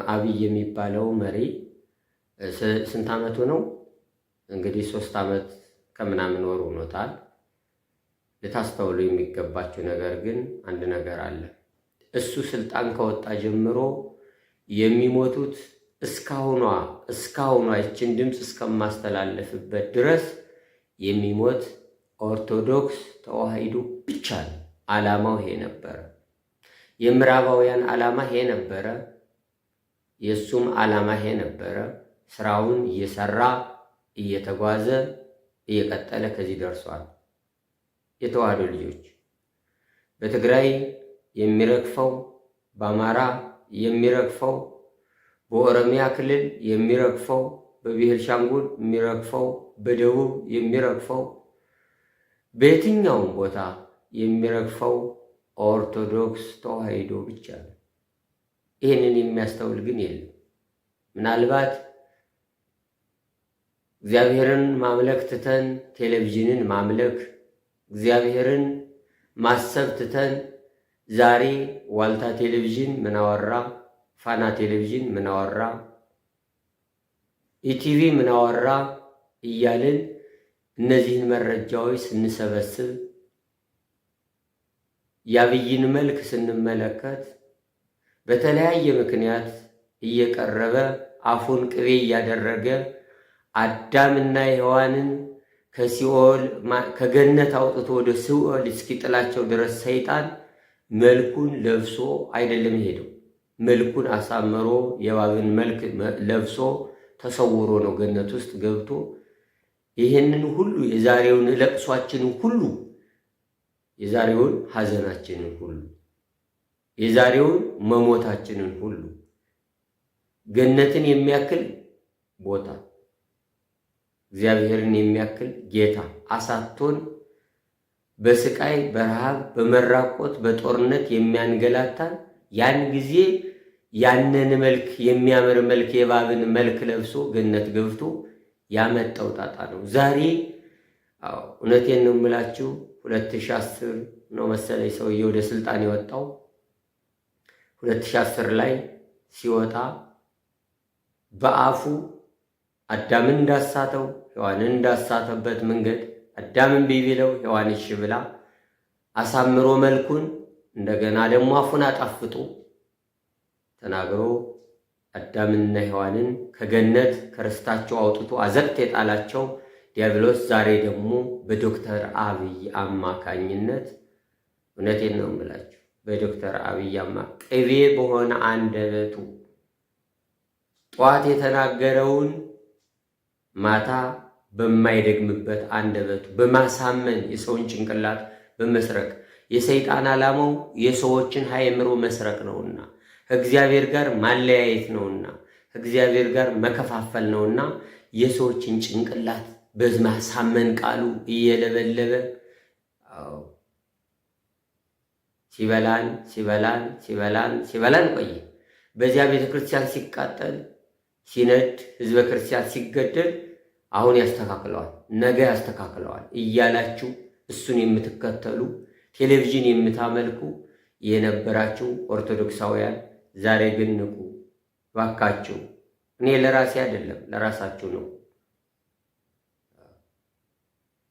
አብይ የሚባለው መሪ ስንት ዓመቱ ነው? እንግዲህ 3 ዓመት ከምናምን ወር ሆኖታል። ልታስተውሉ የሚገባችሁ ነገር ግን አንድ ነገር አለ። እሱ ስልጣን ከወጣ ጀምሮ የሚሞቱት እስካሁኗ ይችን ድምፅ እስከማስተላለፍበት ድረስ የሚሞት ኦርቶዶክስ ተዋሕዶ ብቻ ነው። ዓላማው ይሄ ነበረ። የምዕራባውያን ዓላማ ይሄ ነበረ። የእሱም ዓላማ ይሄ ነበረ። ስራውን እየሰራ እየተጓዘ እየቀጠለ ከዚህ ደርሷል። የተዋሕዶ ልጆች በትግራይ የሚረግፈው፣ በአማራ የሚረግፈው፣ በኦሮሚያ ክልል የሚረግፈው፣ በቤኒሻንጉል የሚረግፈው፣ በደቡብ የሚረግፈው፣ በየትኛውም ቦታ የሚረግፈው ኦርቶዶክስ ተዋሕዶ ብቻ ነው። ይህንን የሚያስተውል ግን የለም። ምናልባት እግዚአብሔርን ማምለክ ትተን ቴሌቪዥንን ማምለክ፣ እግዚአብሔርን ማሰብ ትተን ዛሬ ዋልታ ቴሌቪዥን ምን አወራ፣ ፋና ቴሌቪዥን ምን አወራ፣ ኢቲቪ ምን አወራ እያልን እነዚህን መረጃዎች ስንሰበስብ የአብይን መልክ ስንመለከት በተለያየ ምክንያት እየቀረበ አፉን ቅቤ እያደረገ አዳምና ሔዋንን ከገነት አውጥቶ ወደ ሲኦል እስኪጥላቸው ድረስ ሰይጣን መልኩን ለብሶ አይደለም ሄደው፣ መልኩን አሳምሮ የእባብን መልክ ለብሶ ተሰውሮ ነው ገነት ውስጥ ገብቶ ይህንን ሁሉ የዛሬውን ለቅሷችንን ሁሉ፣ የዛሬውን ሐዘናችንን ሁሉ፣ የዛሬውን መሞታችንን ሁሉ ገነትን የሚያክል ቦታ እግዚአብሔርን የሚያክል ጌታ አሳቶን በስቃይ በረሃብ በመራቆት በጦርነት የሚያንገላታን ያን ጊዜ ያንን መልክ የሚያምር መልክ የእባብን መልክ ለብሶ ገነት ገብቶ ያመጣው ጣጣ ነው። ዛሬ እውነቴን ነው የምላችሁ 2010 ነው መሰለኝ ሰውዬ ወደ ስልጣን የወጣው። 2010 ላይ ሲወጣ በአፉ አዳምን እንዳሳተው ሔዋንን እንዳሳተበት መንገድ አዳምን ቢቢለው ሔዋን እሺ ብላ አሳምሮ መልኩን እንደገና ደግሞ አፉን አጣፍጦ ተናግሮ አዳምንና ሔዋንን ከገነት ከርስታቸው አውጥቶ አዘቅት የጣላቸው ዲያብሎስ ዛሬ ደግሞ በዶክተር አብይ አማካኝነት እውነቴን ነው የምላችሁ በዶክተር አብይ ቅቤ በሆነ አንደበቱ ጠዋት የተናገረውን ማታ በማይደግምበት አንደበቱ በማሳመን የሰውን ጭንቅላት በመስረቅ የሰይጣን ዓላማው የሰዎችን አእምሮ መስረቅ ነውና ከእግዚአብሔር ጋር ማለያየት ነውና ከእግዚአብሔር ጋር መከፋፈል ነውና የሰዎችን ጭንቅላት በማሳመን ቃሉ እየለበለበ ሲበላን ቆየ። በዚያ ቤተክርስቲያን ሲቃጠል ሲነድ ህዝበ ክርስቲያን ሲገደል አሁን ያስተካክለዋል፣ ነገ ያስተካክለዋል እያላችሁ እሱን የምትከተሉ ቴሌቪዥን የምታመልኩ የነበራችሁ ኦርቶዶክሳውያን ዛሬ ግን ንቁ ባካችሁ። እኔ ለራሴ አይደለም ለራሳችሁ ነው።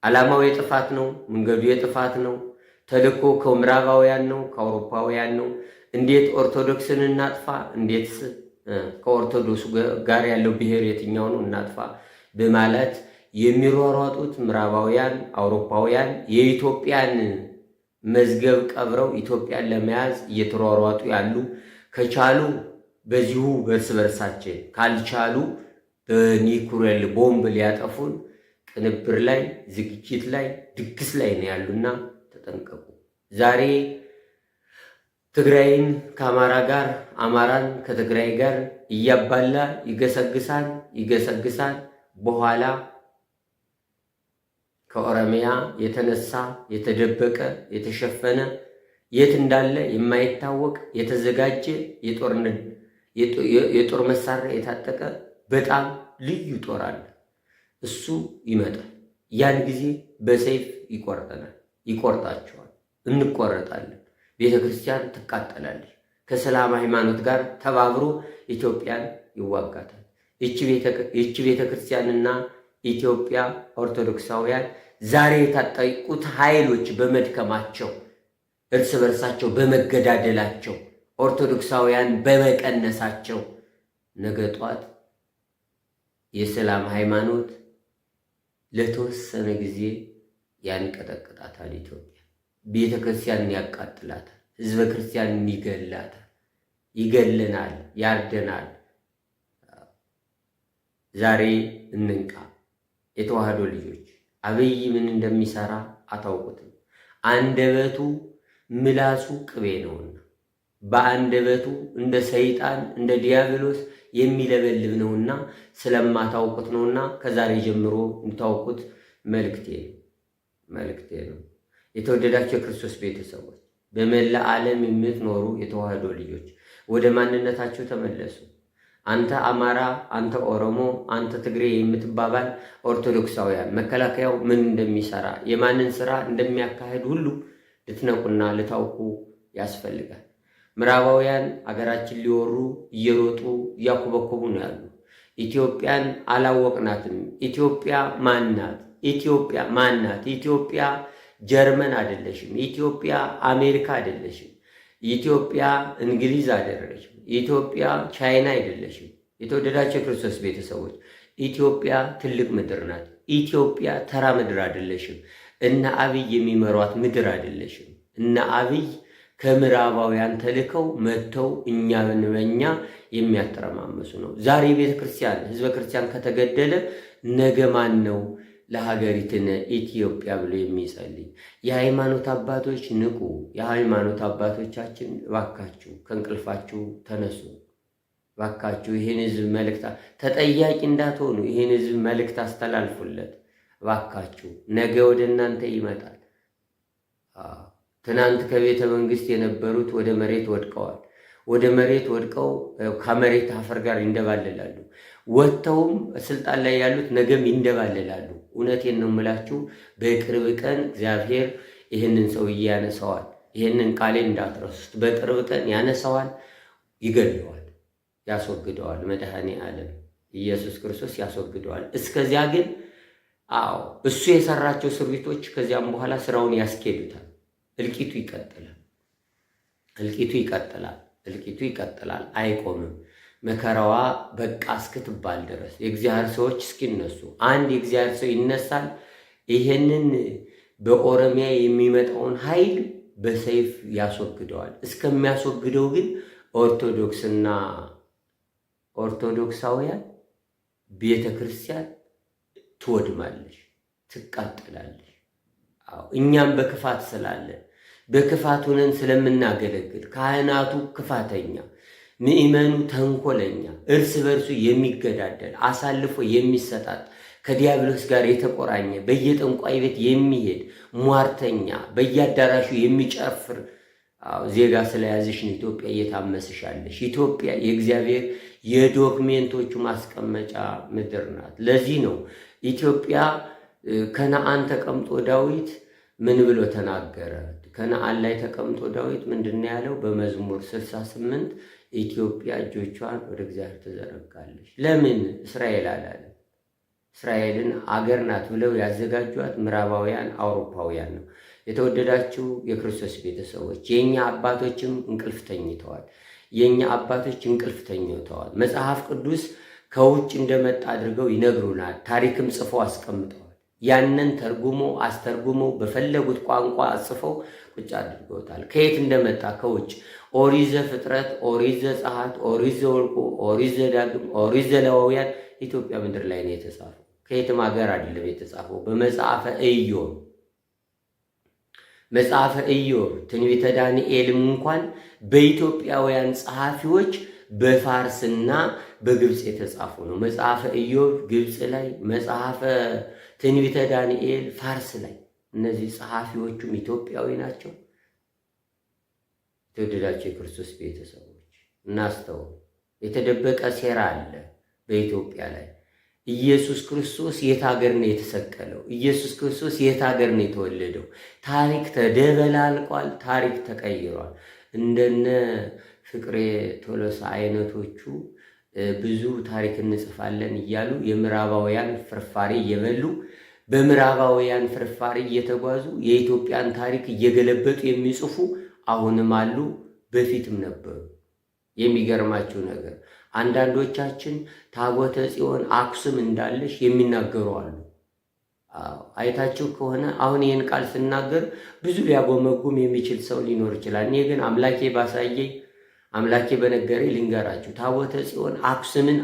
ዓላማው የጥፋት ነው፣ መንገዱ የጥፋት ነው። ተልእኮ ከምዕራባውያን ነው፣ ከአውሮፓውያን ነው። እንዴት ኦርቶዶክስን እናጥፋ፣ እንዴት ከኦርቶዶክሱ ጋር ያለው ብሔር የትኛው ነው እናጥፋ በማለት የሚሯሯጡት ምዕራባውያን አውሮፓውያን የኢትዮጵያን መዝገብ ቀብረው ኢትዮጵያን ለመያዝ እየተሯሯጡ ያሉ ከቻሉ በዚሁ በርስ በርሳችን ካልቻሉ በኒኩሌር ቦምብ ሊያጠፉን ቅንብር ላይ ዝግጅት ላይ ድግስ ላይ ነው ያሉና ተጠንቀቁ። ዛሬ ትግራይን ከአማራ ጋር አማራን ከትግራይ ጋር እያባላ ይገሰግሳል። በኋላ ከኦሮሚያ የተነሳ የተደበቀ የተሸፈነ የት እንዳለ የማይታወቅ የተዘጋጀ የጦር መሳሪያ የታጠቀ በጣም ልዩ ጦር አለ። እሱ ይመጣል። ያን ጊዜ በሰይፍ ይቆርጠናል፣ ይቆርጣቸዋል፣ እንቆረጣለን። ቤተ ክርስቲያን ትቃጠላለች። ከሰላም ሃይማኖት ጋር ተባብሮ ኢትዮጵያን ይዋጋታል። ይቺ ቤተ ክርስቲያንና ኢትዮጵያ ኦርቶዶክሳውያን ዛሬ የታጠቁት ኃይሎች በመድከማቸው እርስ በርሳቸው በመገዳደላቸው ኦርቶዶክሳውያን በመቀነሳቸው ነገ ጧት የሰላም ሃይማኖት ለተወሰነ ጊዜ ያንቀጠቅጣታል። ኢትዮጵያ ቤተ ክርስቲያንን ያቃጥላታል። ህዝበ ክርስቲያንን ይገላታል። ይገለናል፣ ያርደናል። ዛሬ እንንቃ። የተዋህዶ ልጆች አብይ ምን እንደሚሰራ አታውቁትም። አንደበቱ ምላሱ ቅቤ ነውና በአንደበቱ እንደ ሰይጣን እንደ ዲያብሎስ የሚለበልብ ነውና ስለማታውቁት ነውና ከዛሬ ጀምሮ እንታውቁት መልእክቴ ነው። የተወደዳችሁ የክርስቶስ ቤተሰቦች፣ በመላ ዓለም የምትኖሩ የተዋህዶ ልጆች ወደ ማንነታችሁ ተመለሱ። አንተ አማራ፣ አንተ ኦሮሞ፣ አንተ ትግሬ የምትባባል ኦርቶዶክሳውያን መከላከያው ምን እንደሚሰራ የማንን ስራ እንደሚያካሄድ ሁሉ ልትነቁና ልታውቁ ያስፈልጋል። ምዕራባውያን አገራችን ሊወሩ እየሮጡ እያኮበኮቡ ነው ያሉ። ኢትዮጵያን አላወቅናትም። ኢትዮጵያ ማናት? ኢትዮጵያ ማናት? ኢትዮጵያ ጀርመን አይደለሽም። ኢትዮጵያ አሜሪካ አይደለሽም። ኢትዮጵያ እንግሊዝ አይደለሽም። ኢትዮጵያ ቻይና አይደለሽም። የተወደዳቸው የክርስቶስ ቤተሰቦች ኢትዮጵያ ትልቅ ምድር ናት። ኢትዮጵያ ተራ ምድር አይደለሽም። እነ አብይ የሚመሯት ምድር አይደለሽም። እነ አብይ ከምዕራባውያን ተልከው መጥተው እኛን በእኛ የሚያተረማመሱ ነው። ዛሬ ቤተ ክርስቲያን ህዝበ ክርስቲያን ከተገደለ ነገ ማን ነው ለሀገሪትን ኢትዮጵያ ብሎ የሚጸልይ? የሃይማኖት አባቶች ንቁ። የሃይማኖት አባቶቻችን ባካችሁ ከእንቅልፋችሁ ተነሱ። ባካችሁ ይህን ህዝብ መልእክት ተጠያቂ እንዳትሆኑ ይህን ህዝብ መልእክት አስተላልፉለት። ባካችሁ ነገ ወደ እናንተ ይመጣል። ትናንት ከቤተ መንግስት የነበሩት ወደ መሬት ወድቀዋል። ወደ መሬት ወድቀው ከመሬት አፈር ጋር ይንደባለላሉ። ወጥተውም ስልጣን ላይ ያሉት ነገም ይንደባለላሉ። እውነቴን ነው የምላችሁ፣ በቅርብ ቀን እግዚአብሔር ይህንን ሰውዬ ያነሳዋል። ይህንን ቃሌን እንዳትረሱት። በቅርብ ቀን ያነሳዋል፣ ይገድለዋል፣ ያስወግደዋል። መድኃኔ ዓለም ኢየሱስ ክርስቶስ ያስወግደዋል። እስከዚያ ግን እሱ የሰራቸው ስሪቶች ከዚያም በኋላ ስራውን ያስኬዱታል። እልቂቱ ይቀጥላል፣ አይቆምም። መከራዋ በቃ እስክትባል ድረስ የእግዚአብሔር ሰዎች እስኪነሱ አንድ የእግዚአብሔር ሰው ይነሳል። ይሄንን በኦሮሚያ የሚመጣውን ኃይል በሰይፍ ያስወግደዋል። እስከሚያስወግደው ግን ኦርቶዶክስና ኦርቶዶክሳውያን ቤተ ክርስቲያን ትወድማለች፣ ትቃጠላለች። እኛም በክፋት ስላለ በክፋት ሆነን ስለምናገለግል ካህናቱ ክፋተኛ፣ ምእመኑ ተንኮለኛ፣ እርስ በርሱ የሚገዳደል አሳልፎ የሚሰጣጥ ከዲያብሎስ ጋር የተቆራኘ በየጠንቋይ ቤት የሚሄድ ሟርተኛ፣ በየአዳራሹ የሚጨፍር ዜጋ ስለያዝሽ ነው ኢትዮጵያ እየታመስሻለሽ። ኢትዮጵያ የእግዚአብሔር የዶክሜንቶቹ ማስቀመጫ ምድር ናት። ለዚህ ነው ኢትዮጵያ ከነአን ተቀምጦ ዳዊት ምን ብሎ ተናገረ? ከነአን ላይ ተቀምጦ ዳዊት ምንድን ያለው? በመዝሙር 68 ኢትዮጵያ እጆቿን ወደ እግዚአብሔር ትዘረጋለች። ለምን? እስራኤል አላለም። እስራኤልን አገር ናት ብለው ያዘጋጇት ምዕራባውያን አውሮፓውያን ነው። የተወደዳችሁ የክርስቶስ ቤተሰቦች የኛ አባቶችም እንቅልፍ ተኝተዋል። መጽሐፍ ቅዱስ ከውጭ እንደመጣ አድርገው ይነግሩናል። ታሪክም ጽፈው አስቀምጠዋል። ያንን አስተርጉሞ በፈለጉት ቋንቋ ጽፈው ቁጭ አድርገውታል። ከየት እንደመጣ ከውጭ። ኦሪት ዘፍጥረት፣ ኦሪት ዘጸአት፣ ኦሪት ዘኍልቍ፣ ኦሪት ዘዳግም፣ ኦሪት ዘሌዋውያን ኢትዮጵያ ምድር ላይ ነው የተጻፈው። ከየትም ሀገር አይደለም የተጻፈው። በመጽሐፈ ኢዮብ ትንቢተ ዳንኤልም እንኳን በኢትዮጵያውያን ጸሐፊዎች በፋርስና በግብፅ የተጻፉ ነው። መጽሐፈ ኢዮብ ግብፅ ላይ፣ መጽሐፈ ትንቢተ ዳንኤል ፋርስ ላይ። እነዚህ ጸሐፊዎቹም ኢትዮጵያዊ ናቸው። የተወደዳቸው የክርስቶስ ቤተሰቦች እናስተውል። የተደበቀ ሴራ አለ በኢትዮጵያ ላይ። ኢየሱስ ክርስቶስ የት ሀገር ነው የተሰቀለው? ኢየሱስ ክርስቶስ የት ሀገር ነው የተወለደው? ታሪክ ተደበላልቋል። ታሪክ ተቀይሯል። እንደነ ፍቅሬ ቶሎሳ አይነቶቹ ብዙ ታሪክ እንጽፋለን እያሉ የምዕራባውያን ፍርፋሪ እየበሉ በምዕራባውያን ፍርፋሪ እየተጓዙ የኢትዮጵያን ታሪክ እየገለበጡ የሚጽፉ አሁንም አሉ፣ በፊትም ነበሩ። የሚገርማችሁ ነገር አንዳንዶቻችን ታቦተ ጽዮን አክሱም እንዳለሽ የሚናገሩ አሉ። አይታችሁ ከሆነ አሁን ይህን ቃል ስናገር ብዙ ሊያጎመጉም የሚችል ሰው ሊኖር ይችላል። እኔ ግን አምላኬ ባሳየኝ አምላኬ በነገረኝ ልንገራችሁ። ታቦተ ጽዮን አክሱምን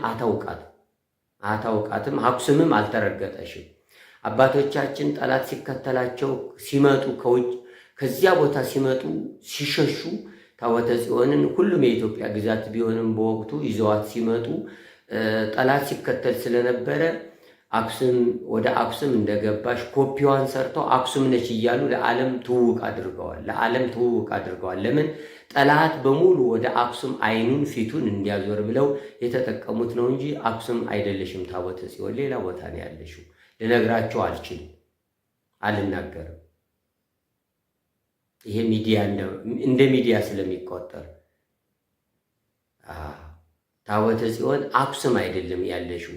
አታውቃትም፣ አክሱምም አልተረገጠሽም። አባቶቻችን ጠላት ሲከተላቸው ሲመጡ ከውጭ ከዚያ ቦታ ሲመጡ ሲሸሹ ታቦተ ጽዮንን ሁሉም የኢትዮጵያ ግዛት ቢሆንም በወቅቱ ይዘዋት ሲመጡ ጠላት ሲከተል ስለነበረ ወደ አክሱም እንደገባሽ ኮፒዋን ሰርተው አክሱም ነች እያሉ ለዓለም ትውውቅ አድርገዋል። ለምን? ጠላት በሙሉ ወደ አክሱም አይኑን ፊቱን እንዲያዞር ብለው የተጠቀሙት ነው እንጂ አክሱም አይደለሽም ታቦተ ጽዮን ሌላ ቦታ ነው ያለሽው። ልነግራቸው አልችልም፣ አልናገርም። ይሄ ሚዲያ እንደ ሚዲያ ስለሚቆጠር ታቦተ ጽዮን አክሱም አይደለም ያለሽው።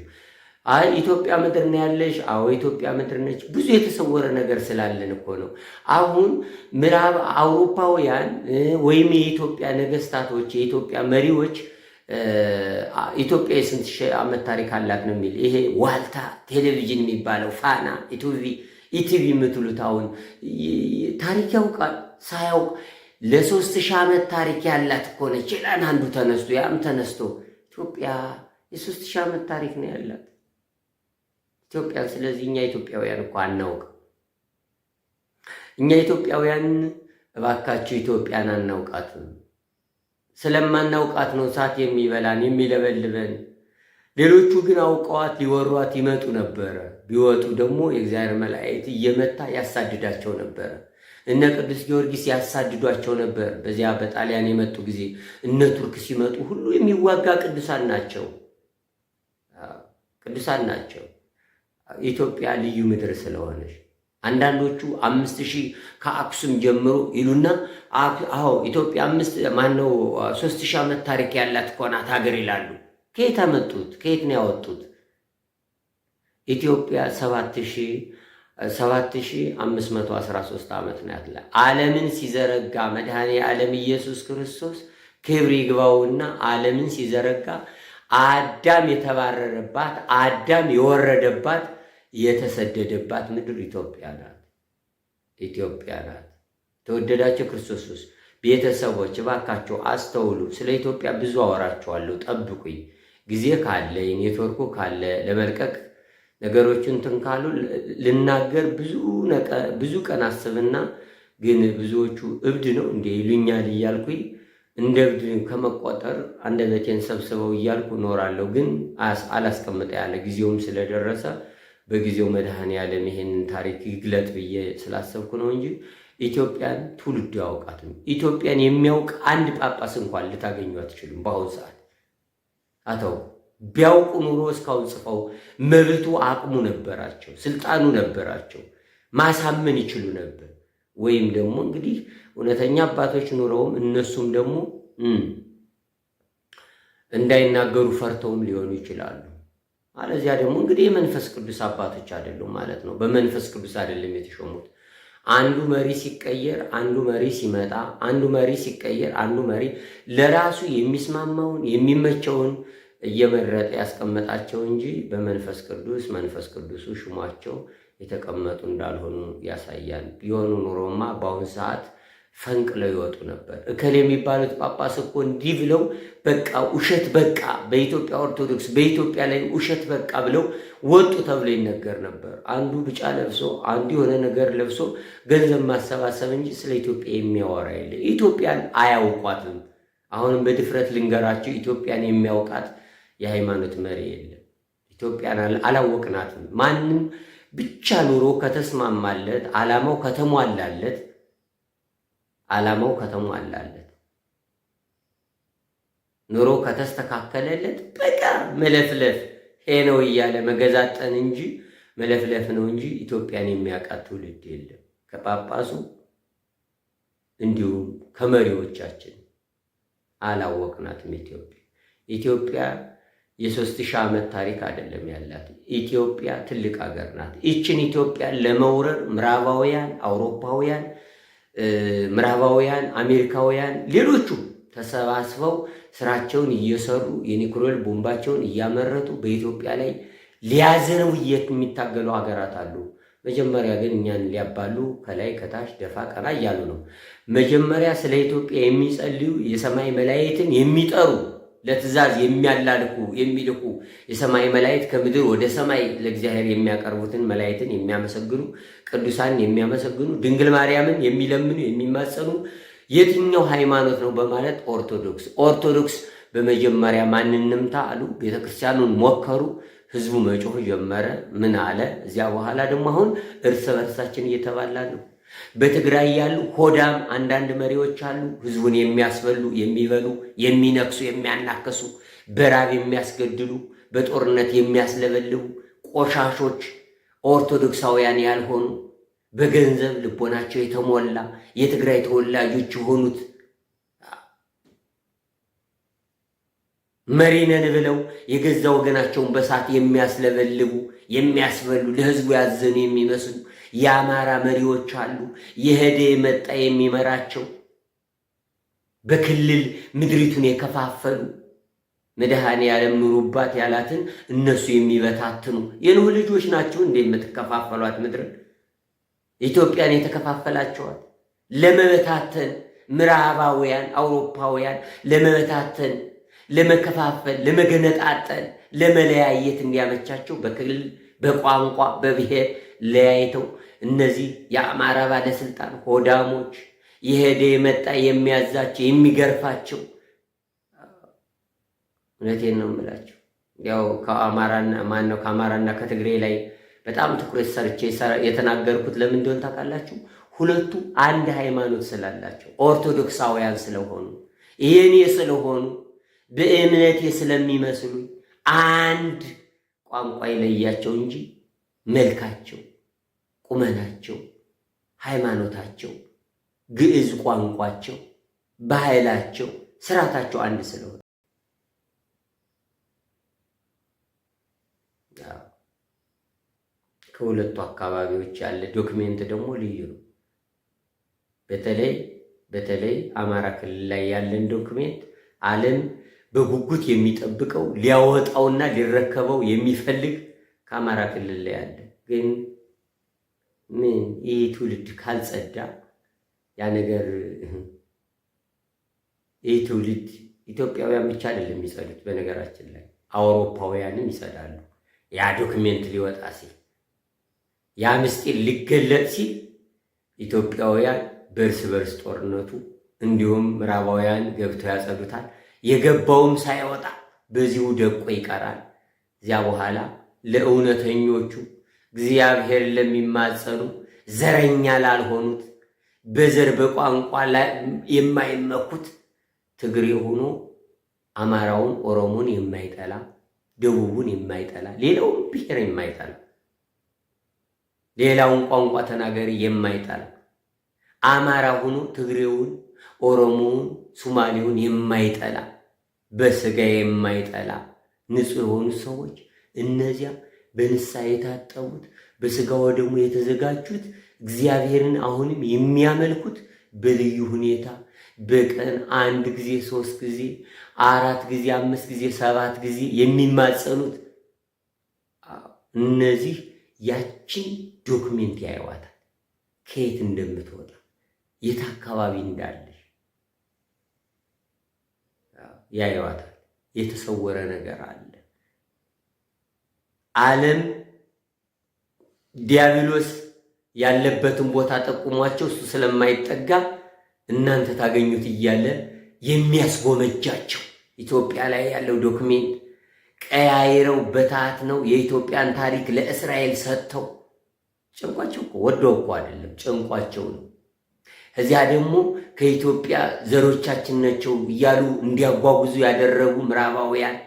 ኢትዮጵያ ምድር ነው ያለሽ። አዎ ኢትዮጵያ ምድር ነች። ብዙ የተሰወረ ነገር ስላለን እኮ ነው። አሁን ምዕራብ አውሮፓውያን ወይም የኢትዮጵያ ነገስታቶች፣ የኢትዮጵያ መሪዎች ኢትዮጵያ የስንት ሺህ ዓመት ታሪክ አላት ነው የሚል ይሄ ዋልታ ቴሌቪዥን የሚባለው ፋና ኢቲቪ የምትሉት አሁን ታሪክ ያውቃል ሳያውቅ ለ3000 ዓመት ታሪክ ያላት እኮ ነች ይላል አንዱ ተነስቶ። ያም ተነስቶ ኢትዮጵያ የ3000 ዓመት ታሪክ ነው ያላት ኢትዮጵያ። ስለዚህ እኛ ኢትዮጵያውያን እኮ አናውቅ። እኛ ኢትዮጵያውያን እባካችሁ ኢትዮጵያን አናውቃትም። ስለማናውቃት ነው እሳት የሚበላን የሚለበልበን። ሌሎቹ ግን አውቀዋት ሊወሯት ይመጡ ነበረ። ቢወጡ ደግሞ የእግዚአብሔር መላእክት እየመታ ያሳድዳቸው ነበረ። እነ ቅዱስ ጊዮርጊስ ያሳድዷቸው ነበር። በዚያ በጣሊያን የመጡ ጊዜ እነ ቱርክ ሲመጡ ሁሉ የሚዋጋ ቅዱሳን ናቸው። ኢትዮጵያ ልዩ ምድር ስለሆነች አንዳንዶቹ 5000 ከአክሱም ጀምሮ ይሉና ኢትዮጵያ 3000 ዓመት ታሪክ ያላት እኮ ናት ሀገር ይላሉ። ከየት አመጡት? ከየት ነው ያወጡት? ኢትዮጵያ 7513 ዓመት ነው ያለ። ዓለምን ሲዘረጋ መድኃኔ ዓለም ኢየሱስ ክርስቶስ ክብር ይግባውና ዓለምን ሲዘረጋ አዳም የተባረረባት አዳም የወረደባት የተሰደደባት ምድር ኢትዮጵያ ናት። ተወደዳቸው ክርስቶስ ቤተሰቦች እባካችሁ አስተውሉ። ስለ ኢትዮጵያ ብዙ አወራችኋለሁ፣ ጠብቁኝ። ጊዜ ካለ ኔትወርኩ ካለ ለመልቀቅ ነገሮችን እንትን ካሉ ልናገር ብዙ ቀን አስብና ግን ብዙዎቹ እብድ ነው እንደ ይሉኛል እያልኩኝ እንደ እብድ ከመቆጠር አንደበቴን ሰብስበው እያልኩ እኖራለሁ። ግን አላስቀምጠ ያለ ጊዜውም ስለደረሰ በጊዜው መድኃኔ ዓለም ይሄንን ታሪክ ይግለጥ ብዬ ስላሰብኩ ነው እንጂ ኢትዮጵያን ትውልዱ ያውቃትም። ኢትዮጵያን የሚያውቅ አንድ ጳጳስ እንኳን ልታገኙ አትችሉም። በአሁኑ ሰዓት ቢያውቁ ኑሮ እስካሁን ጽፈው መብቱ አቅሙ ነበራቸው፣ ስልጣኑ ነበራቸው፣ ማሳመን ይችሉ ነበር። ወይም ደግሞ እንግዲህ እውነተኛ አባቶች ኑረውም እነሱም ደግሞ እንዳይናገሩ ፈርተውም ሊሆኑ ይችላሉ። አለዚያ ደግሞ እንግዲህ የመንፈስ ቅዱስ አባቶች አይደሉም ማለት ነው። በመንፈስ ቅዱስ አይደለም የተሾሙት። አንዱ መሪ ሲቀየር፣ አንዱ መሪ ሲመጣ፣ አንዱ መሪ ሲቀየር፣ አንዱ መሪ ለራሱ የሚስማማውን የሚመቸውን እየመረጠ ያስቀመጣቸው እንጂ በመንፈስ ቅዱሱ ሹሟቸው የተቀመጡ እንዳልሆኑ ያሳያል። ቢሆኑ ኑሮማ በአሁኑ ሰዓት ፈንቅለው ይወጡ ነበር። እከሌ የሚባሉት ጳጳስ እኮ እንዲህ ብለው በቃ ውሸት በቃ በኢትዮጵያ ኦርቶዶክስ በኢትዮጵያ ላይ ውሸት በቃ ብለው ወጡ ተብሎ ይነገር ነበር። አንዱ ብጫ ለብሶ አንዱ የሆነ ነገር ለብሶ ገንዘብ ማሰባሰብ እንጂ ስለ ኢትዮጵያ የሚያወራ የለ። ኢትዮጵያን አያውቋትም። አሁንም በድፍረት ልንገራቸው፣ ኢትዮጵያን የሚያውቃት የሃይማኖት መሪ የለም። ኢትዮጵያን አላወቅናትም። ማንም ብቻ ኑሮ ከተስማማለት ዓላማው ከተሟላለት ኑሮ ከተስተካከለለት በቃ መለፍለፍ ነው እያለ መገዛጠን እንጂ መለፍለፍ ነው እንጂ ኢትዮጵያን የሚያውቃት ትውልድ የለም። ከጳጳሱ እንዲሁም ከመሪዎቻችን አላወቅናትም። ኢትዮጵያ የ3000 ዓመት ታሪክ አይደለም ያላት። ኢትዮጵያ ትልቅ ሀገር ናት። ይችን ኢትዮጵያ ለመውረር ምዕራባውያን፣ አውሮፓውያን፣ አሜሪካውያን ሌሎቹም ተሰባስበው ስራቸውን እየሰሩ የኒውክሌር ቦምባቸውን እያመረቱ በኢትዮጵያ ላይ ሊያዘነው የሚታገሉ ሀገራት አሉ። መጀመሪያ ግን እኛን ሊያባሉ ከላይ ከታች ደፋ ቀና እያሉ ነው። መጀመሪያ ስለ ኢትዮጵያ የሚጸልዩ የሰማይ መላእክትን የሚጠሩ ለትእዛዝ የሚልኩ የሰማይ መላእክት ከምድር ወደ ሰማይ ለእግዚአብሔር የሚያቀርቡትን መላእክትን የሚያመሰግኑ ቅዱሳንን የሚያመሰግኑ ድንግል ማርያምን የሚለምኑ የሚማጸኑ የትኛው ሃይማኖት ነው በማለት ኦርቶዶክስ በመጀመሪያ ማንንምታ አሉ። ቤተክርስቲያኑን ሞከሩ። ህዝቡ መጮህ ጀመረ። ምን አለ? እዚያ በኋላ ደግሞ አሁን እርስ በርሳችን እየተባላ ነው። በትግራይ ያሉ ሆዳም አንዳንድ መሪዎች አሉ። ህዝቡን የሚያስበሉ፣ የሚበሉ፣ የሚነክሱ፣ የሚያናከሱ፣ በራብ የሚያስገድሉ፣ በጦርነት የሚያስለበልቡ ቆሻሾች ኦርቶዶክሳውያን ያልሆኑ በገንዘብ ልቦናቸው የተሞላ የትግራይ ተወላጆች የሆኑት መሪነን ብለው የገዛ ወገናቸውን በሳት የሚያስለበልቡ የሚያስበሉ ለህዝቡ ያዘኑ የሚመስሉ የአማራ መሪዎች አሉ። የሄደ የመጣ የሚመራቸው በክልል ምድሪቱን የከፋፈሉ መድኃኔዓለም ኑሩባት ያላትን እነሱ የሚበታትኑ የኖህ ልጆች ናቸው። እንደ የምትከፋፈሏት ምድርን ኢትዮጵያን የተከፋፈላቸዋት ለመበታተን ምዕራባውያን አውሮፓውያን ለመበታተን ለመከፋፈል ለመገነጣጠል ለመለያየት እንዲያመቻቸው በክልል በቋንቋ በብሔር ለያይተው እነዚህ የአማራ ባለስልጣን ሆዳሞች የሄደ የመጣ የሚያዛቸው የሚገርፋቸው እውነቴን ነው የምላቸው። ያው ከአማራና ከትግሬ ላይ በጣም ትኩረት ሰርቼ የተናገርኩት ለምን እንደሆነ ታውቃላችሁ? ሁለቱ አንድ ሃይማኖት ስላላቸው ኦርቶዶክሳውያን ስለሆኑ የኔ ስለሆኑ በእምነቴ ስለሚመስሉ አንድ ቋንቋ ይለያቸው እንጂ መልካቸው፣ ቁመናቸው፣ ሃይማኖታቸው፣ ግዕዝ ቋንቋቸው፣ ባህላቸው፣ ስርዓታቸው አንድ ስለሆነ ከሁለቱ አካባቢዎች ያለ ዶክሜንት ደግሞ ልዩ ነው። በተለይ አማራ ክልል ላይ ያለን ዶክሜንት ዓለም በጉጉት የሚጠብቀው ሊያወጣውና ሊረከበው የሚፈልግ ከአማራ ክልል ላይ ያለ ግን ምን ይህ ትውልድ ካልጸዳ ያ ነገር ይህ ትውልድ ኢትዮጵያውያን ብቻ አይደለም የሚጸዱት። በነገራችን ላይ አውሮፓውያንም ይጸዳሉ። ያ ዶክሜንት ሊወጣ ሲል ያ ምስጢር ሊገለጥ ሲል ኢትዮጵያውያን በእርስ በርስ ጦርነቱ እንዲሁም ምዕራባውያን ገብተው ያጸዱታል። የገባውም ሳይወጣ በዚሁ ደቆ ይቀራል። እዚያ በኋላ ለእውነተኞቹ እግዚአብሔር ለሚማጸኑ ዘረኛ ላልሆኑት በዘር በቋንቋ የማይመኩት ትግሬ ሆኖ አማራውን ኦሮሞን የማይጠላ ደቡቡን የማይጠላ ሌላውን ብሔር የማይጠላ ሌላውን ቋንቋ ተናጋሪ የማይጠላ አማራ ሆኖ ትግሬውን ኦሮሞውን ሶማሌውን የማይጠላ በስጋ የማይጠላ ንጹህ የሆኑ ሰዎች እነዚያ በንስሐ የታጠቡት በስጋ ወደሙ የተዘጋጁት እግዚአብሔርን አሁንም የሚያመልኩት በልዩ ሁኔታ በቀን 1 ጊዜ 3 ጊዜ 4 ጊዜ 5 ጊዜ 7 ጊዜ የሚማጸኑት እነዚህ ያችን ዶክሜንት ያዩዋታል። ከየት እንደምትወጣ የት አካባቢ እንዳለሽ ያዩዋታል። የተሰወረ ነገር አለ። ዓለም ዲያብሎስ ያለበትን ቦታ ጠቁሟቸው እሱ ስለማይጠጋ እናንተ ታገኙት እያለ የሚያስጎመጃቸው ኢትዮጵያ ላይ ያለው ዶክሜንት ቀያይረው በታት ነው የኢትዮጵያን ታሪክ ለእስራኤል ሰጥተው ጨንቋቸው እኮ ወደው እኮ አይደለም ጨንቋቸው ነው። እዚያ ደግሞ ከኢትዮጵያ ዘሮቻችን ናቸው እያሉ እንዲያጓጉዙ ያደረጉ ምዕራባውያን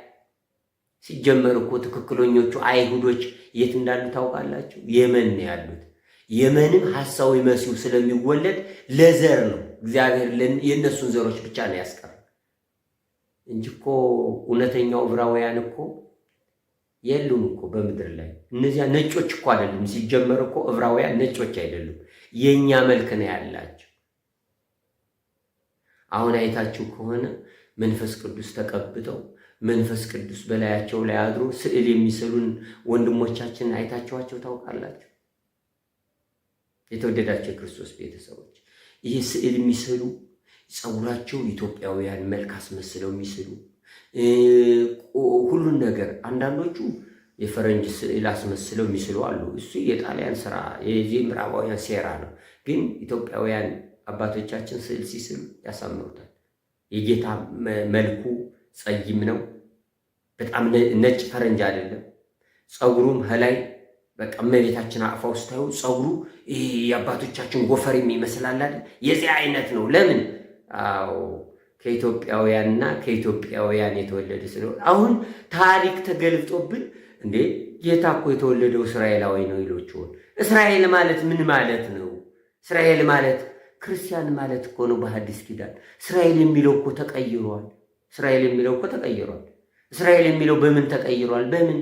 ሲጀመር እኮ ትክክለኞቹ አይሁዶች የት እንዳሉ ታውቃላችሁ? የመን ነው ያሉት። የመንም ሐሳዊ መሲሁ ስለሚወለድ ለዘር ነው እግዚአብሔር የእነሱን ዘሮች ብቻ ነው ያስቀረ እንጂ እኮ እውነተኛው ዕብራውያን እኮ የሉም እኮ በምድር ላይ። እነዚያ ነጮች እኮ አይደሉም። ሲጀመር እኮ ዕብራውያን ነጮች አይደሉም፣ የኛ መልክ ነው ያላቸው። አሁን አይታችሁ ከሆነ መንፈስ ቅዱስ ተቀብተው መንፈስ ቅዱስ በላያቸው ላይ አድሮ ስዕል የሚስሉን ወንድሞቻችን አይታችኋቸው ታውቃላችሁ? የተወደዳቸው የክርስቶስ ቤተሰቦች ይሄ ስዕል የሚስሉ ጸጉራቸው ኢትዮጵያውያን መልክ አስመስለው የሚስሉ ሁሉን ነገር አንዳንዶቹ የፈረንጅ ስዕል አስመስለው የሚስሉ አሉ። እሱ የጣሊያን ስራ የዚህ ምዕራባውያን ሴራ ነው። ግን ኢትዮጵያውያን አባቶቻችን ስዕል ሲስሉ ያሳምሩታል። የጌታ መልኩ ጸይም ነው፣ በጣም ነጭ ፈረንጅ አይደለም። ጸጉሩም ከላይ በቃ እመቤታችን አቅፋ ውስጥ ታዩ ጸጉሩ ይሄ የአባቶቻችን ጎፈር ይመስላል አይደል? የዚህ አይነት ነው። ለምን? አዎ ከኢትዮጵያውያንና ከኢትዮጵያውያን የተወለደ ስለሆነ አሁን ታሪክ ተገልጦብን እንዴ ጌታ እኮ የተወለደው እስራኤላዊ ነው ይሎችውን። እስራኤል ማለት ምን ማለት ነው? እስራኤል ማለት ክርስቲያን ማለት እኮ ነው በሐዲስ ኪዳን። እስራኤል የሚለው እኮ ተቀይሯል። እስራኤል የሚለው እኮ ተቀይሯል። እስራኤል የሚለው በምን ተቀይሯል? በምን?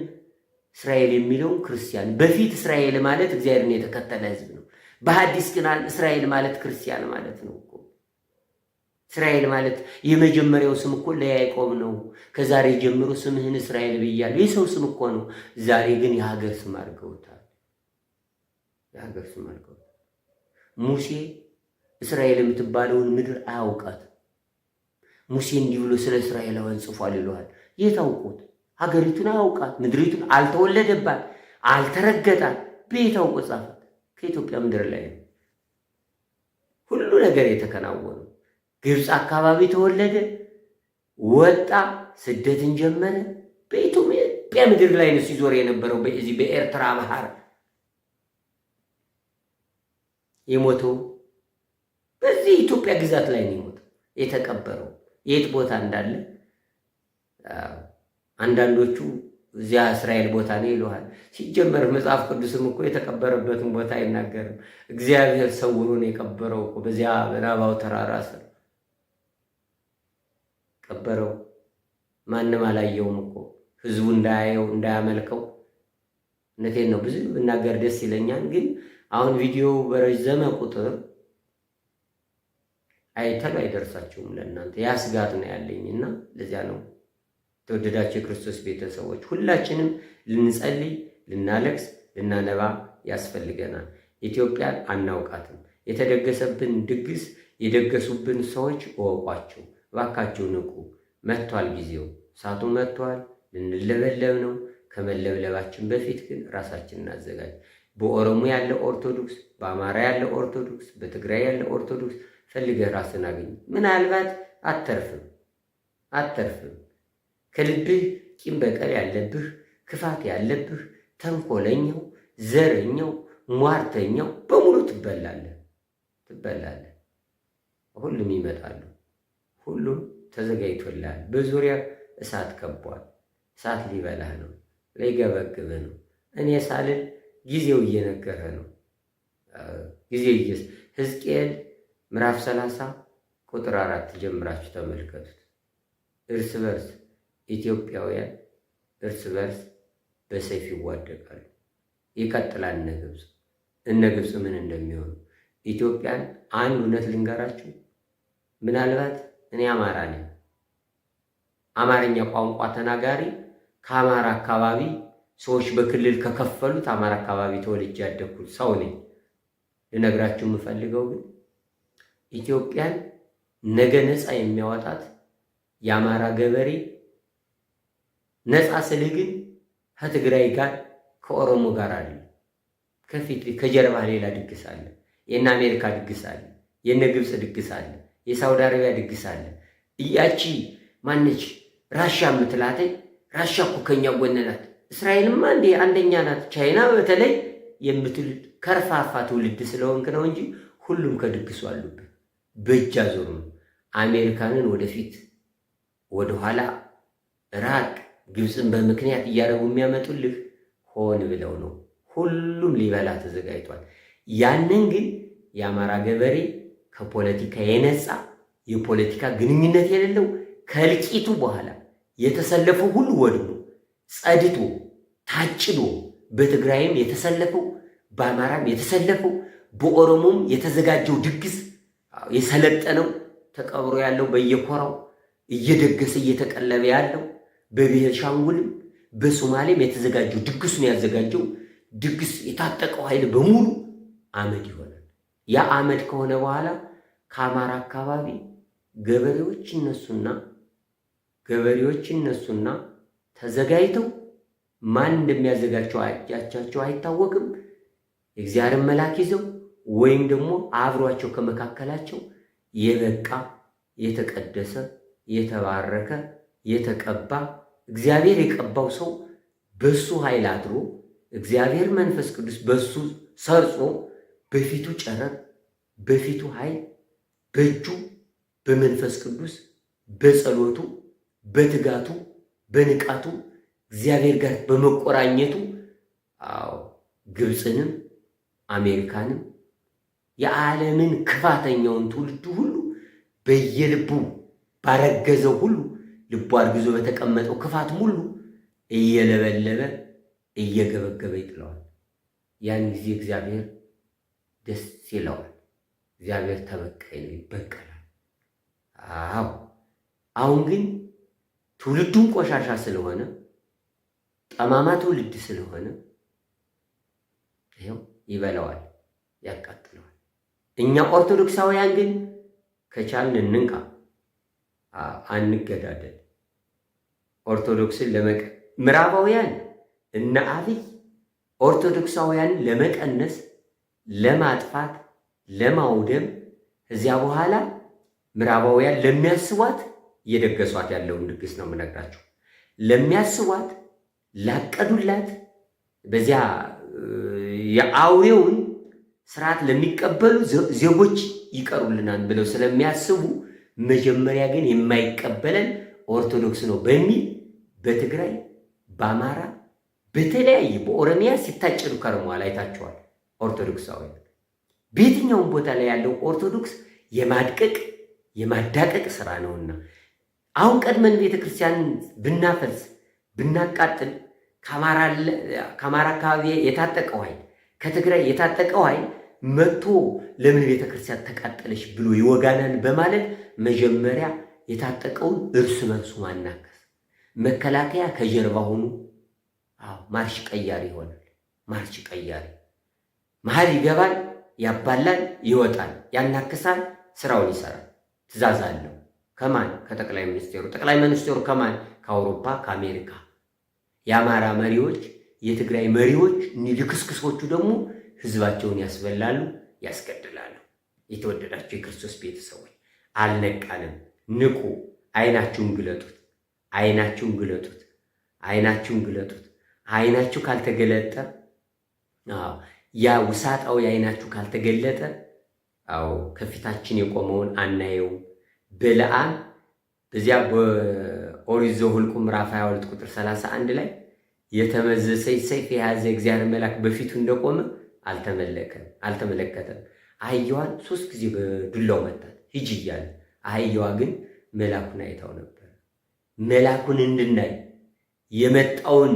እስራኤል የሚለው ክርስቲያን። በፊት እስራኤል ማለት እግዚአብሔርን የተከተለ ሕዝብ ነው። በሐዲስ ኪዳን እስራኤል ማለት ክርስቲያን ማለት ነው እኮ። እስራኤል ማለት የመጀመሪያው ስም እኮ ለያዕቆብ ነው። ከዛሬ ጀምሮ ስምህን እስራኤል ብያለሁ። የሰው ስም እኮ ነው። ዛሬ ግን የሀገር ስም አድርገውታል። የሀገር ስም አድርገውታል። ሙሴ እስራኤል የምትባለውን ምድር አያውቃት። ሙሴ እንዲህ ብሎ ስለ እስራኤላውያን ጽፏል ይለዋል። የት አውቆት? ሀገሪቱን አያውቃት፣ ምድሪቱን አልተወለደባት፣ አልተረገጣት። ቤት አውቆ ጻፋት። ከኢትዮጵያ ምድር ላይ ነው ሁሉ ነገር የተከናወነው። ግብፅ አካባቢ ተወለደ፣ ወጣ፣ ስደትን ጀመረ። በኢትዮጵያ ምድር ላይ ነው ሲዞር የነበረው። በዚህ በኤርትራ ባህር የሞተው በዚህ ኢትዮጵያ ግዛት ላይ ነው የሞተው። የተቀበረው የት ቦታ እንዳለ አንዳንዶቹ እዚያ እስራኤል ቦታ ነው ይለዋል። ሲጀመር መጽሐፍ ቅዱስም እኮ የተቀበረበትን ቦታ አይናገርም። እግዚአብሔር ሰውሮ ነው የቀበረው እኮ በዚያ በናባው ተራራ ስር ቀበረው። ማንም አላየውም እኮ ህዝቡ እንዳያየው እንዳያመልከው። እውነቴን ነው። ብዙ ብናገር ደስ ይለኛል፣ ግን አሁን ቪዲዮ በረዘመ ቁጥር አይተሉ አይደርሳችሁም ለእናንተ። ያ ስጋት ነው ያለኝና ለዚያ ነው የተወደዳቸው የክርስቶስ ቤተሰቦች ሁላችንም ልንጸልይ፣ ልናለቅስ፣ ልናነባ ያስፈልገናል። ኢትዮጵያን አናውቃትም። የተደገሰብን ድግስ የደገሱብን ሰዎች እወቋቸው። እባካችሁ ንቁ። መጥቷል ጊዜው፣ እሳቱ መጥቷል። ልንለበለብ ነው። ከመለብለባችን በፊት ግን ራሳችንን እናዘጋጅ። በኦሮሞ ያለ ኦርቶዶክስ፣ በአማራ ያለ ኦርቶዶክስ፣ በትግራይ ያለ ኦርቶዶክስ ፈልገህ ራስን አገኝ። ምናልባት አተርፍም። ከልብህ ቂም በቀል ያለብህ፣ ክፋት ያለብህ፣ ተንኮለኛው፣ ዘረኛው፣ ሟርተኛው በሙሉ ትበላለህ። ሁሉም ይመጣሉ። ሁሉም ተዘጋጅቶልሃል። በዙሪያ እሳት ከቧል። እሳት ሊበላህ ነው፣ ሊገበግብህ ነው። እኔ ሳልል ጊዜው እየነገረ ነው። ሕዝቅኤል ምዕራፍ 30 ቁጥር 4 ጀምራችሁ ተመልከቱት። እርስ በርስ ኢትዮጵያውያን እርስ በርስ በሰይፍ ይዋደቃሉ። ይቀጥላል። እነ ግብፅ ምን እንደሚሆኑ ኢትዮጵያን አንድ እውነት ልንገራችሁ። ምናልባት እኔ አማራ ነኝ፣ አማርኛ ቋንቋ ተናጋሪ ከአማራ አካባቢ ሰዎች በክልል ከከፈሉት አማራ አካባቢ ተወልጄ ያደግኩት ሰው ነኝ። ልነግራችሁ የምፈልገው ግን ኢትዮጵያን ነገ ነፃ የሚያወጣት የአማራ ገበሬ ነፃ ስልህ ግን ከትግራይ ጋር ከኦሮሞ ጋር አለ። ከፊት ከጀርባ ሌላ ድግስ አለ። የእነ አሜሪካ ድግስ አለ። የእነ ግብፅ ድግስ አለ። የሳውዲ አረቢያ ድግስ አለ። እያቺ ማነች ራሻ የምትላተኝ? ራሻ እኮ ከኛ ጎን ናት። እስራኤልማ እንዴ አንደኛ ናት። ቻይና በተለይ የምትል ከርፋፋ ትውልድ ስለሆንክ ነው እንጂ ሁሉም ከድግሱ አሉበት። በእጅ አዙር ነው። አሜሪካንን ወደፊት ወደኋላ ራቅ ግብፅን በምክንያት እያደረጉ የሚያመጡልህ ሆን ብለው ነው። ሁሉም ሊበላ ተዘጋጅቷል። ያንን ግን የአማራ ገበሬ ከፖለቲካ የነጻ የፖለቲካ ግንኙነት የሌለው ከእልቂቱ በኋላ የተሰለፈው ሁሉ ወድሞ ጸድቶ ታጭዶ በትግራይም የተሰለፈው በአማራም የተሰለፈው በኦሮሞም የተዘጋጀው ድግስ የሰለጠነው ተቀብሮ ያለው በየኮራው እየደገሰ እየተቀለበ ያለው በቤንሻንጉልም በሶማሌም የተዘጋጀው ድግሱን ያዘጋጀው ድግስ የታጠቀው ኃይል በሙሉ አመድ ይሆናል። ያ አመድ ከሆነ በኋላ ከአማራ አካባቢ ገበሬዎች እነሱና ተዘጋጅተው ማን እንደሚያዘጋጃቸው አይታወቅም። የእግዚአብሔርን መልአክ ይዘው ወይም ደግሞ አብሯቸው ከመካከላቸው የበቃ የተቀደሰ የተባረከ የተቀባ እግዚአብሔር የቀባው ሰው በሱ ኃይል አድሮ እግዚአብሔር መንፈስ ቅዱስ በሱ ሰርጾ በፊቱ ጨረር በፊቱ ኃይል በእጁ በመንፈስ ቅዱስ በጸሎቱ በትጋቱ በንቃቱ እግዚአብሔር ጋር በመቆራኘቱ ግብፅንም አሜሪካንም የዓለምን ክፋተኛውን ትውልድ ሁሉ በየልቡ ባረገዘው ሁሉ ልቡ አርግዞ በተቀመጠው ክፋት ሁሉ እየለበለበ እየገበገበ ይጥለዋል። ያን ጊዜ እግዚአብሔር ደስ ይለዋል። እግዚአብሔር ተበቃይ ነው፣ ይበቀላል። አሁን ግን ትውልዱን ቆሻሻ ስለሆነ ጠማማ ትውልድ ስለሆነ ይኸው ይበላዋል፣ ያቃጥለዋል። እኛ ኦርቶዶክሳውያን ግን ከቻልን እንንቃ፣ አንገዳደል። ኦርቶዶክስን ምዕራባውያን እነ አብይ ኦርቶዶክሳውያንን ለመቀነስ ለማጥፋት ለማውደም እዚያ በኋላ ምዕራባውያን ለሚያስቧት እየደገሷት ያለውን ድግስ ነው የምነግራቸው። ለሚያስቧት ላቀዱላት በዚያ የአውሬውን ስርዓት ለሚቀበሉ ዜጎች ይቀሩልናል ብለው ስለሚያስቡ መጀመሪያ ግን የማይቀበለን ኦርቶዶክስ ነው በሚል በትግራይ በአማራ በተለያየ በኦሮሚያ ሲታጨዱ ከርመዋል። አይታቸዋል። ኦርቶዶክሳውያን በየትኛውም ቦታ ላይ ያለው ኦርቶዶክስ የማድቀቅ የማዳቀቅ ስራ ነውና አሁን ቀድመን ቤተክርስቲያን ብናፈልስ ብናቃጥል ከአማራ አካባቢ የታጠቀው ኃይል ከትግራይ የታጠቀው ኃይል መጥቶ ለምን ቤተክርስቲያን ተቃጠለች ብሎ ይወጋናል በማለት መጀመሪያ የታጠቀውን እርስ በርሱ ማናከስ፣ መከላከያ ከጀርባ ሆኖ ማርሽ ቀያሪ ይሆናል። ማርሽ ቀያሪ መሀል ይገባል፣ ያባላል፣ ይወጣል፣ ያናክሳል፣ ስራውን ይሰራል። ትእዛዝ አለው ከማን? ከጠቅላይ ሚኒስቴሩ። ጠቅላይ ሚኒስቴሩ ከማን? ከአውሮፓ ከአሜሪካ። የአማራ መሪዎች የትግራይ መሪዎች እኒህ ልክስክሶቹ ደግሞ ህዝባቸውን ያስበላሉ፣ ያስገድላሉ። የተወደዳቸው የክርስቶስ ቤተሰቦች አልነቃንም። ንቁ። አይናችሁን ግለጡት። አይናችሁን ግለጡት። አይናችሁን ግለጡት። አይናችሁ ካልተገለጠ ያ ውሳጣዊ አይናችሁ ካልተገለጠ ከፊታችን የቆመውን አናየው። በለዓም በዚያ በኦሪት ዘኍልቍ ምዕራፍ 22 ቁጥር 31 ላይ የተመዘዘ ሰይፍ የያዘ እግዚአብሔር መልአክ በፊቱ እንደቆመ አልተመለከተም። አህያዋን 3 ጊዜ በዱላው መታት ሂጂ እያለ። አህያዋ ግን መልአኩን አይታው ነበር። መልአኩን እንድናይ የመጣውን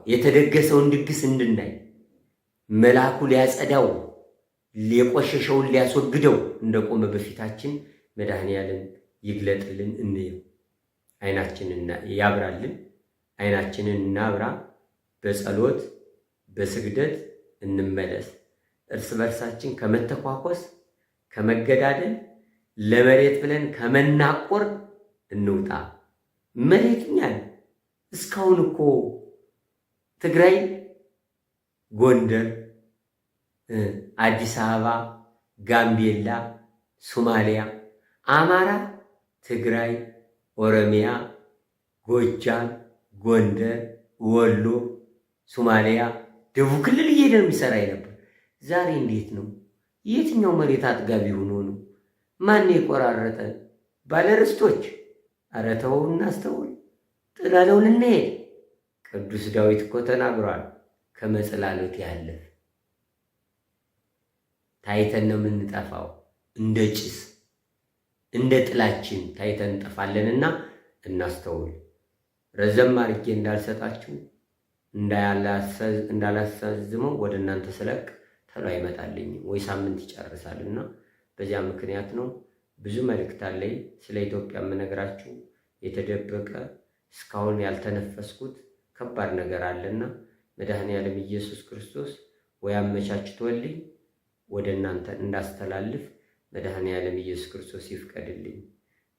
የተደገሰውን ድግስ እንድናይ መልአኩ ሊያጸዳው የቆሸሸውን ሊያስወግደው እንደቆመ በፊታችን መድኃኔዓለም ይግለጥልን፣ እንየው። አይናችንን ያብራልን። አይናችንን እናብራ። በጸሎት በስግደት እንመለስ። እርስ በርሳችን ከመተኳኮስ ከመገዳደል ለመሬት ብለን ከመናቆር እንውጣ። መሬትኛል እስካሁን እኮ ትግራይ፣ ጎንደር፣ አዲስ አበባ፣ ጋምቤላ፣ ሶማሊያ፣ አማራ፣ ትግራይ፣ ኦሮሚያ፣ ጎጃም፣ ጎንደር፣ ወሎ፣ ሶማሊያ፣ ደቡብ ክልል እየሄደ ነው የሚሰራ ነበር። ዛሬ እንዴት ነው? የትኛው መሬት አጥጋቢ ሆኖ ነው? ማን የቆራረጠ? ባለርስቶች። ኧረ ተው እናስተውል። ጥለነው ልንሄድ። ቅዱስ ዳዊት እኮ ተናግሯል። ከመጽላሎት ያለፍ ታይተን ነው የምንጠፋው። እንደ ጭስ እንደ ጥላችን ታይተን እንጠፋለንና እናስተውል። ረዘም አድርጌ እንዳልሰጣችሁ እንዳላሳዝመው ወደ እናንተ ስለቅ ተሎ አይመጣልኝም ወይ ሳምንት ይጨርሳልና በዚያ ምክንያት ነው። ብዙ መልእክት አለኝ ስለ ኢትዮጵያ የምነግራችሁ። የተደበቀ እስካሁን ያልተነፈስኩት ከባድ ነገር አለና መድኃኔዓለም ኢየሱስ ክርስቶስ ወይ አመቻችቶልኝ ወደ እናንተ እንዳስተላልፍ መድኃኔዓለም ኢየሱስ ክርስቶስ ይፍቀድልኝ።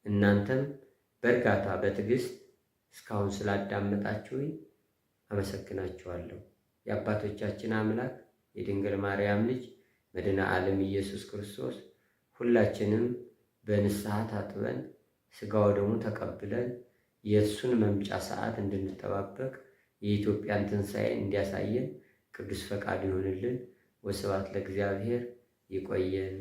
እናንተም በእርጋታ በትዕግስት እስካሁን ስላዳመጣችሁኝ አመሰግናችኋለሁ። የአባቶቻችን አምላክ የድንግል ማርያም ልጅ መድኃኔ ዓለም ኢየሱስ ክርስቶስ ሁላችንም በንስሐ ታጥበን ሥጋው ደሙ ተቀብለን የእሱን መምጫ ሰዓት እንድንጠባበቅ የኢትዮጵያን ትንሣኤ እንዲያሳየን ቅዱስ ፈቃዱ ይሆንልን። ወስብሐት ለእግዚአብሔር። ይቆየን።